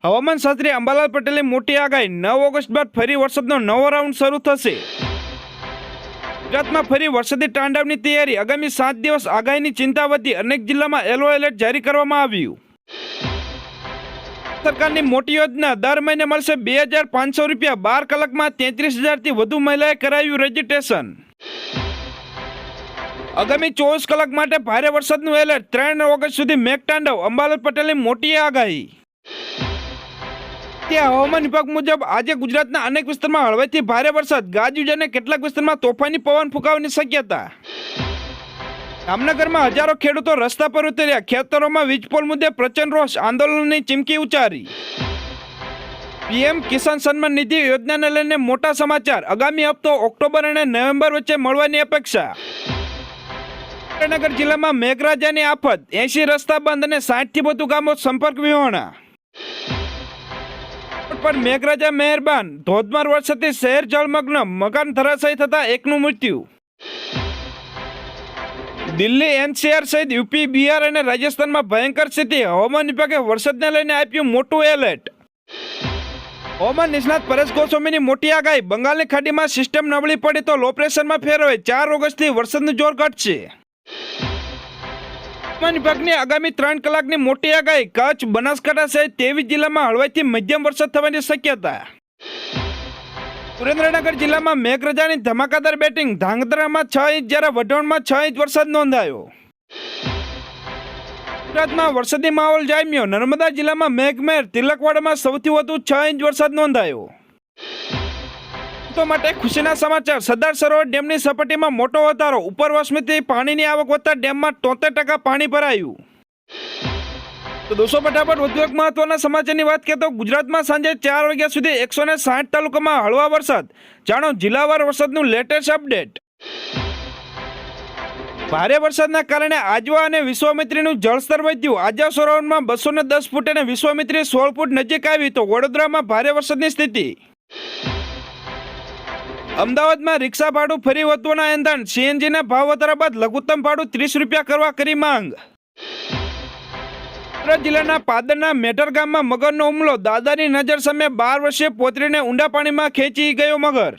હવામાન શાસ્ત્રી અંબાલાલ પટેલે મોટી આગાહી 9 ઓગસ્ટ બાદ ફરી વરસાદનો નવો રાઉન્ડ શરૂ થશે। ગુજરાતમાં ફરી વરસાદી તાંડવની તૈયારી। આગામી 7 દિવસ આગાહીની ચિંતા વધી। અનેક જિલ્લામાં યલો એલર્ટ જારી કરવામાં આવ્યું। સરકારની મોટી યોજના, દર મહિને મળશે 2500 રૂપિયા। 12 કલાકમાં 33,000થી વધુ મહિલાએ કરાવ્યું રજીસ્ટ્રેશન। આગામી 24 કલાક માટે ભારે વરસાદનું એલર્ટ। 3 ઓગસ્ટ સુધી મેઘતાંડવ। અંબાલાલ પટેલની મોટી આગાહી। હવામાન વિભાગ મુજબ આજે ગુજરાતના અનેક વિસ્તારમાં હળવેથી ભારે વરસાદ, ગાજવીજ અને કેટલાક વિસ્તારમાં તોફાની પવન ફૂંકાવાની શક્યતા। જામનગરમાં હજારો ખેડૂતો રસ્તા પર ઉતર્યા। ખેતરોમાં વીજપોલ મુદ્દે પ્રચંડ રોષ, આંદોલનની ચીમકી ઉચ્ચારી। પીએમ કિસાન સન્માન નિધિ યોજનાને લઈને મોટા સમાચાર। આગામી હપ્તો ઓક્ટોબર અને નવેમ્બર વચ્ચે મળવાની અપેક્ષા। સુરેન્દ્રનગર જિલ્લામાં મેઘરાજાની આફત, 80 રસ્તા બંધ અને 60થી વધુ ગામો સંપર્ક વિહોણા। પર મેઘરાજા મહેરબાન, ધોધમાર વરસાદથી શહેર જળમગ્ન, મકાન ધરાશાયી થતા એકનું મૃત્યુ। દિલ્હી, એનસીઆર સહિત યુપી, બિહાર અને રાજસ્થાનમાં ભયંકર સ્થિતિ। હવામાન વિભાગે વરસાદને લઈને આપ્યું મોટું એલર્ટ। હવામાન નિષ્ણાત પરેશ ગોસ્વામીની મોટી આગાહી। બંગાળની ખાડીમાં સિસ્ટમ નબળી પડી તો લો પ્રેશરમાં ફેરવાય। 4 ઓગસ્ટથી વરસાદનું જોર ઘટશે। હવામાન વિભાગની આગામી 3 કલાકની મોટી આગાહી। કચ્છ, બનાસકાંઠા સહિત 23 જિલ્લામાં હળવાથી મધ્યમ વરસાદ થવાની શક્યતા। સુરેન્દ્રનગર જિલ્લામાં મેઘરાજાની ધમાકાદાર બેટિંગ। ધાંગધ્રામાં 6 ઇંચ જ્યારે વઢોણમાં 6 ઇંચ વરસાદ નોંધાયો। ગુજરાતમાં વરસાદી માહોલ જામ્યો। નર્મદા જિલ્લામાં મેઘમહેર, તિલકવાડામાં સૌથી વધુ 6 ઇંચ વરસાદ નોંધાયો। તો માટે ખુશીના સમાચાર। સરદાર સરોવર ડેમની સપાટીમાં મોટો વધારો। ઉપરવાસમાંથી પાણીની આવક વધતા ડેમમાં 73% પાણી ભરાયું। તો દોસ્તો, ફટાફટ વધુ એક મહત્વના સમાચારની વાત કરીએ તો ગુજરાતમાં સાંજે 4 વાગ્યા સુધી 160 તાલુકામાં હળવા વરસાદ। જાણો જિલ્લાવાર વરસાદનું લેટેસ્ટ અપડેટ। ભારે વરસાદના કારણે આજવા અને વિશ્વામિત્રીનું જળસ્તર વધ્યું। આજવા સરોવરમાં 210 ફૂટ અને વિશ્વામિત્રી 16 ફૂટ નજીક આવી। તો વડોદરામાં ભારે વરસાદની સ્થિતિ। અમદાવાદમાં રિક્ષા ભાડું ફરી વધવાના એંધાણ। સીએનજીના ભાવ વધારા બાદ લઘુત્તમ ભાડું 30 રૂપિયા કરવા કરી માંગ। સુરત જિલ્લાના પાદરના મેટર ગામમાં મગરનો હુમલો। દાદાની નજર સામે 12 વર્ષીય પોતરીને ઊંડા પાણીમાં ખેંચી ગયો મગર।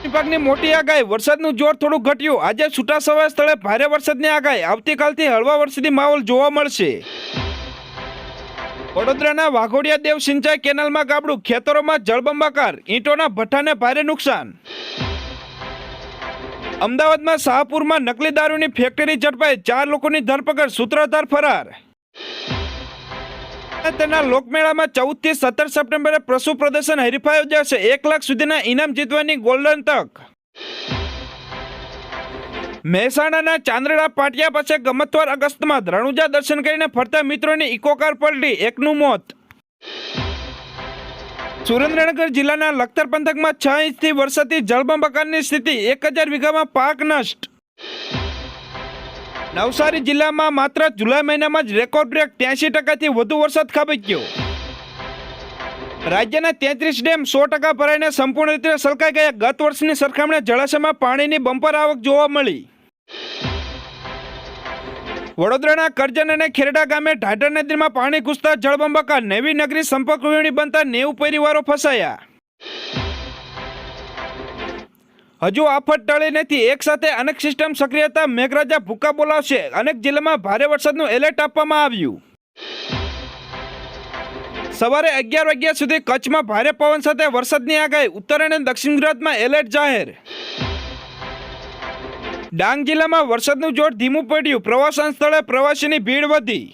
વિભાગની મોટી આગાહી। વરસાદનું જોર થોડું ઘટ્યું। આજે છૂટાછવાયા સ્થળે ભારે વરસાદની આગાહી। આવતીકાલથી હળવા વરસાદી માહોલ જોવા મળશે। વડોદરાના વાઘોડિયા દેવ સિંચાઈ કેનાલમાં ગાબડું। ખેતરોમાં જળબંબાકાર, ઈંટોના ભઠ્ઠાને ભારે નુકસાન। અમદાવાદમાં શાહપુરમાં નકલી દારૂની ફેક્ટરી ઝડપાઈ। 4 લોકોની ધરપકડ, સૂત્રધાર ફરાર। તેના લોકમેળામાં 14 થી 17 સપ્ટેમ્બરે પશુ પ્રદર્શન હરીફાઈ યોજાશે। 1 લાખ સુધીના ઇનામ જીતવાની ગોલ્ડન તક। મહેસાણાના ચાંદરડા પાટિયા પાસે ગમતવાર અકસ્માત। રણુજા દર્શન કરીને ફરતા મિત્રોની ઇકો કાર પલટી, એકનું મોત। સુરેન્દ્રનગર જિલ્લાના લખતર પંથકમાં 6 ઇંચથી વરસાદથી જળબંબાકારની સ્થિતિ। 1000 વીઘામાં પાક નષ્ટ। નવસારી જિલ્લામાં માત્ર જુલાઈ મહિનામાં જ રેકોર્ડ બ્રેક 83%થી વધુ વરસાદ ખાબક્યો। રાજ્યના 33 ડેમ 100% ભરાઈને સંપૂર્ણ રીતે છલકાઈ ગયા। ગત વર્ષની સરખામણીએ જળાશયમાં પાણીની બમ્પર આવક જોવા મળી। વડોદરાના કરજણ અને ખેરડા ગામે ઢાઢર નદીમાં પાણી ઘૂસતા જળબંબાકાર। નવી નગરી સંપર્ક વિહોણી બનતા 90 પરિવારો ફસાયા। હજુ આફત ટળી નથી। એક સાથે અનેક સિસ્ટમ સક્રિયતા, મેઘરાજા ભૂકા બોલાવશે। અનેક જિલ્લામાં ભારે વરસાદનું એલર્ટ આપવામાં આવ્યું। સવારે 11 વાગ્યા સુધી કચ્છમાં ભારે પવન સાથે વરસાદની આગાહી। ઉત્તર અને દક્ષિણ ગુજરાતમાં એલર્ટ જાહેર। ડાંગ જિલ્લામાં વરસાદનું જોર ધીમું પડ્યું। પ્રવાસન સ્થળે પ્રવાસીની ભીડ વધી।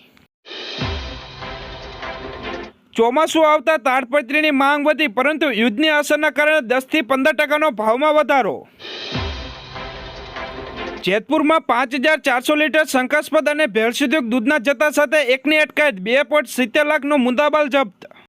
ચોમાસું આવતા તાડપત્રીની માંગ વધી, પરંતુ યુદ્ધની અસરના કારણે 10 થી 15% ભાવમાં વધારો। જેતપુરમાં 5400 લીટર શંકાસ્પદ અને ભેળસેળ દૂધના જથ્થા સાથે એકની અટકાયત। 2.70 લાખનો મુદ્દામાલ જપ્ત।